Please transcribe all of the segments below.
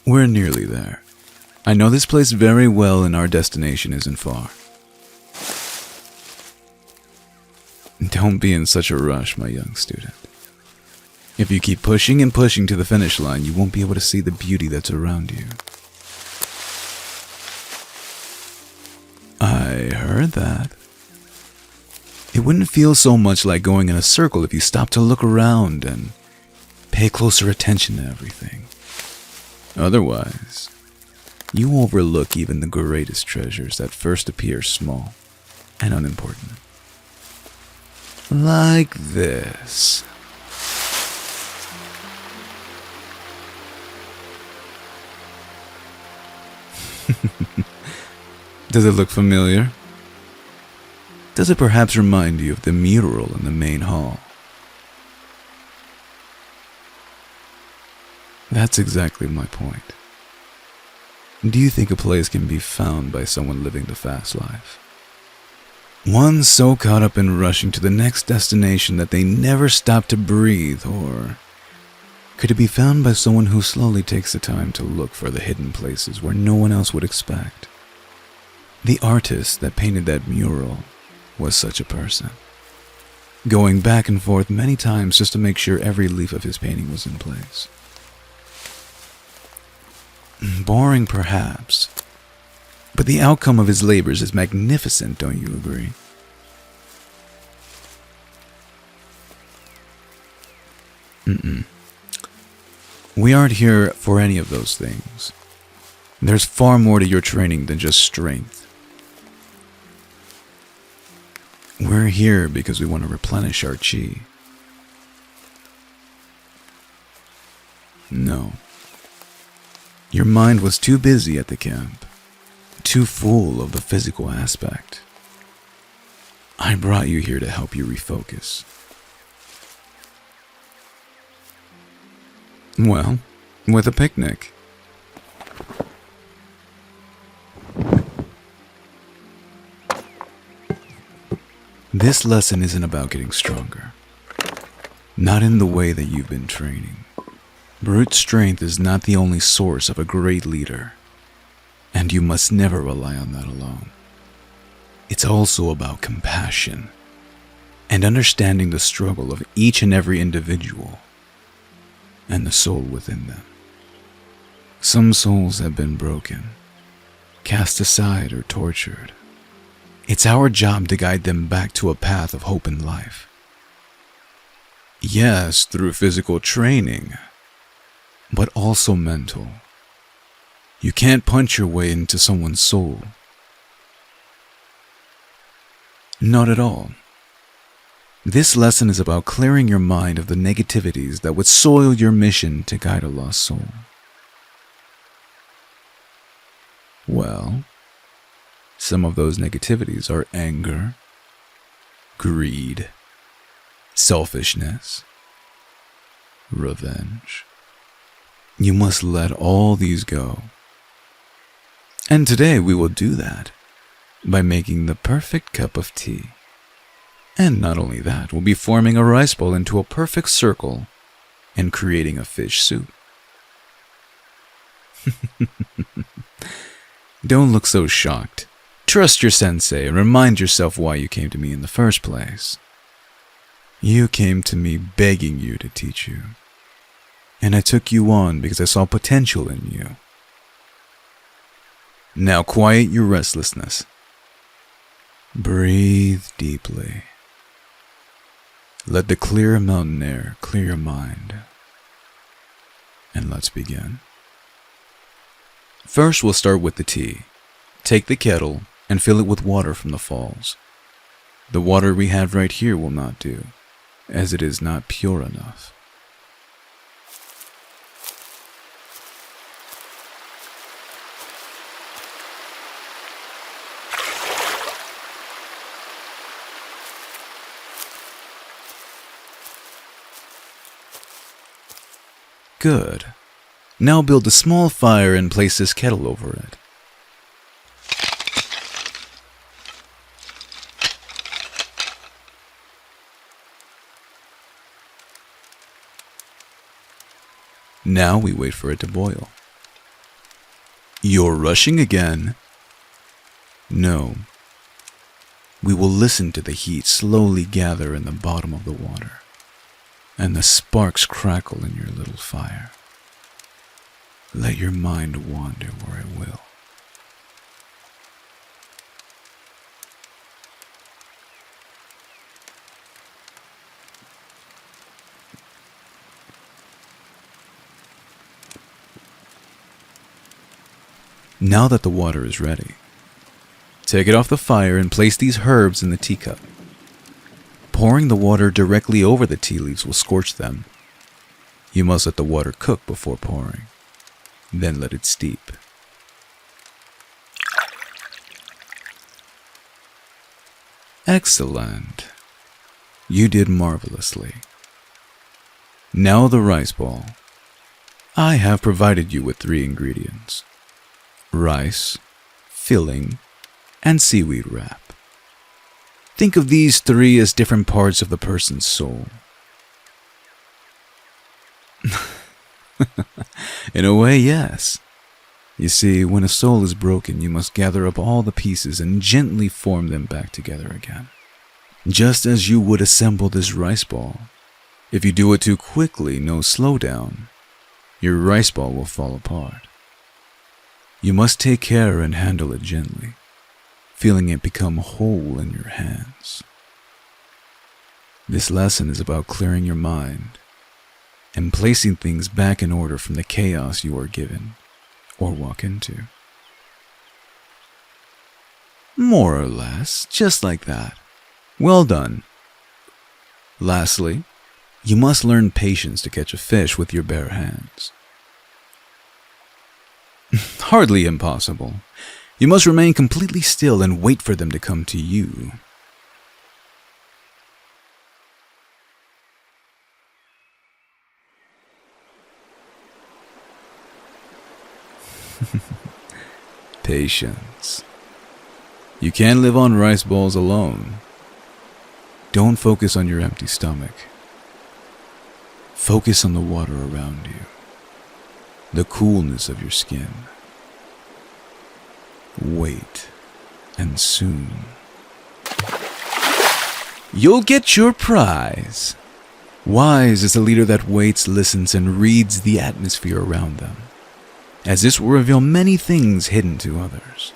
We're nearly there. I know this place very well and our destination isn't far. Don't be in such a rush, my young student. If you keep pushing and pushing to the finish line, you won't be able to see the beauty that's around you. I heard that. It wouldn't feel so much like going in a circle if you stopped to look around and pay closer attention to everything. Otherwise, you overlook even the greatest treasures that first appear small and unimportant. Like this. Does it look familiar? Does it perhaps remind you of the mural in the main hall? That's exactly my point. Do you think a place can be found by someone living the fast life? One so caught up in rushing to the next destination that they never stop to breathe, or could it be found by someone who slowly takes the time to look for the hidden places where no one else would expect? The artist that painted that mural was such a person, going back and forth many times just to make sure every leaf of his painting was in place. Boring, perhaps, but the outcome of his labors is magnificent, don't you agree? We aren't here for any of those things. There's far more to your training than just strength. We're here because we want to replenish our chi. No. Your mind was too busy at the camp, too full of the physical aspect. I brought you here to help you refocus. Well, with a picnic. This lesson isn't about getting stronger. Not in the way that you've been training. Brute strength is not the only source of a great leader, and you must never rely on that alone. It's also about compassion and understanding the struggle of each and every individual and the soul within them. Some souls have been broken, cast aside, or tortured. It's our job to guide them back to a path of hope in life. Yes, through physical training, but also mental. You can't punch your way into someone's soul. Not at all. This lesson is about clearing your mind of the negativities that would soil your mission to guide a lost soul. Well, some of those negativities are anger, greed, selfishness, revenge. You must let all these go. And today we will do that by making the perfect cup of tea. And not only that, we'll be forming a rice bowl into a perfect circle and creating a fish soup. Don't look so shocked. Trust your sensei and remind yourself why you came to me in the first place. You came to me begging you to teach you. And I took you on because I saw potential in you. Now quiet your restlessness. Breathe deeply. Let the clear mountain air clear your mind. And let's begin. First, we'll start with the tea. Take the kettle and fill it with water from the falls. The water we have right here will not do, as it is not pure enough. Good. Now build a small fire and place this kettle over it. Now we wait for it to boil. You're rushing again. No. We will listen to the heat slowly gather in the bottom of the water, and the sparks crackle in your little fire. Let your mind wander where it will. Now that the water is ready, take it off the fire and place these herbs in the teacup. Pouring the water directly over the tea leaves will scorch them. You must let the water cook before pouring, then let it steep. Excellent. You did marvelously. Now the rice ball. I have provided you with 3 ingredients: rice, filling, and seaweed wrap. Think of these 3 as different parts of the person's soul. In a way, yes. You see, when a soul is broken, you must gather up all the pieces and gently form them back together again. Just as you would assemble this rice ball. If you do it too quickly, no slowdown, your rice ball will fall apart. You must take care and handle it gently, feeling it become whole in your hands. This lesson is about clearing your mind and placing things back in order from the chaos you are given or walk into. More or less, just like that. Well done. Lastly, you must learn patience to catch a fish with your bare hands. Hardly impossible. You must remain completely still and wait for them to come to you. Patience. You can't live on rice balls alone. Don't focus on your empty stomach. Focus on the water around you, the coolness of your skin. Wait, and soon you'll get your prize. Wise is the leader that waits, listens, and reads the atmosphere around them, as this will reveal many things hidden to others.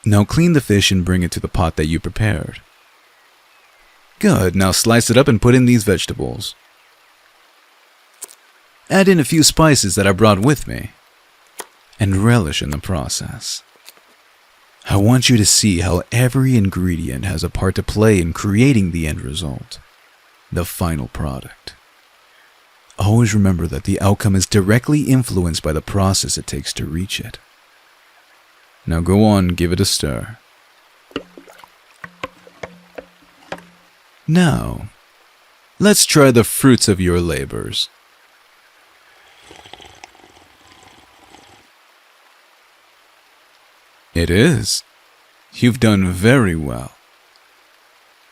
Now clean the fish and bring it to the pot that you prepared. Good, now slice it up and put in these vegetables. Add in a few spices that I brought with me, and relish in the process. I want you to see how every ingredient has a part to play in creating the end result, the final product. Always remember that the outcome is directly influenced by the process it takes to reach it. Now go on, give it a stir. Now, let's try the fruits of your labors. It is. You've done very well.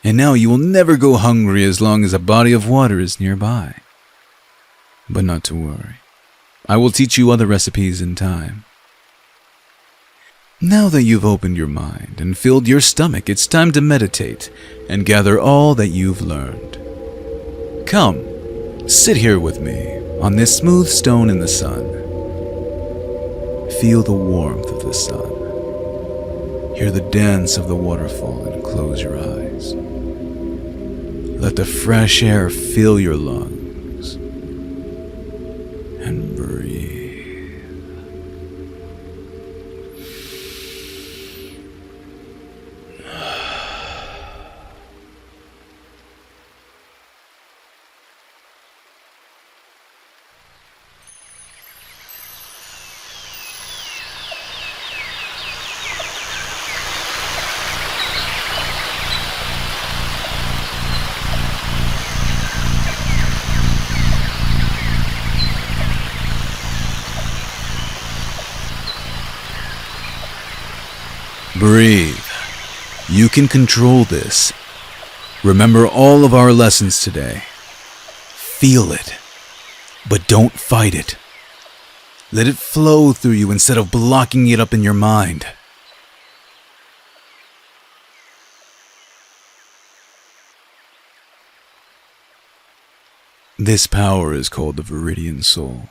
And now you will never go hungry as long as a body of water is nearby. But not to worry. I will teach you other recipes in time. Now that you've opened your mind and filled your stomach, it's time to meditate and gather all that you've learned. Come, sit here with me on this smooth stone in the sun. Feel the warmth of the sun. Hear the dance of the waterfall and close your eyes. Let the fresh air fill your lungs and breathe. Breathe. You can control this. Remember all of our lessons today. Feel it, but don't fight it. Let it flow through you instead of blocking it up in your mind. This power is called the Viridian Soul.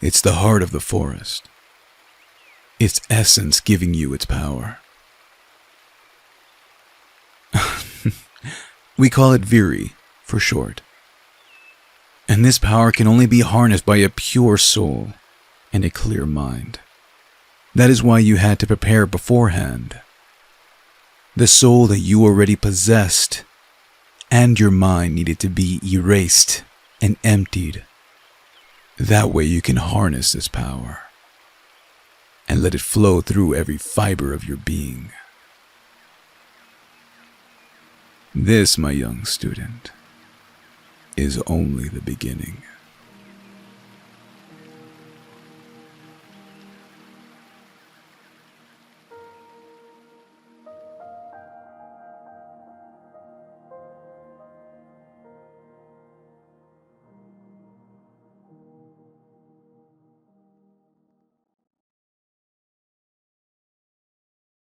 It's the heart of the forest. Its essence giving you its power. We call it Viri for short. And this power can only be harnessed by a pure soul and a clear mind. That is why you had to prepare beforehand. The soul that you already possessed and your mind needed to be erased and emptied. That way you can harness this power and let it flow through every fiber of your being. This, my young student, is only the beginning.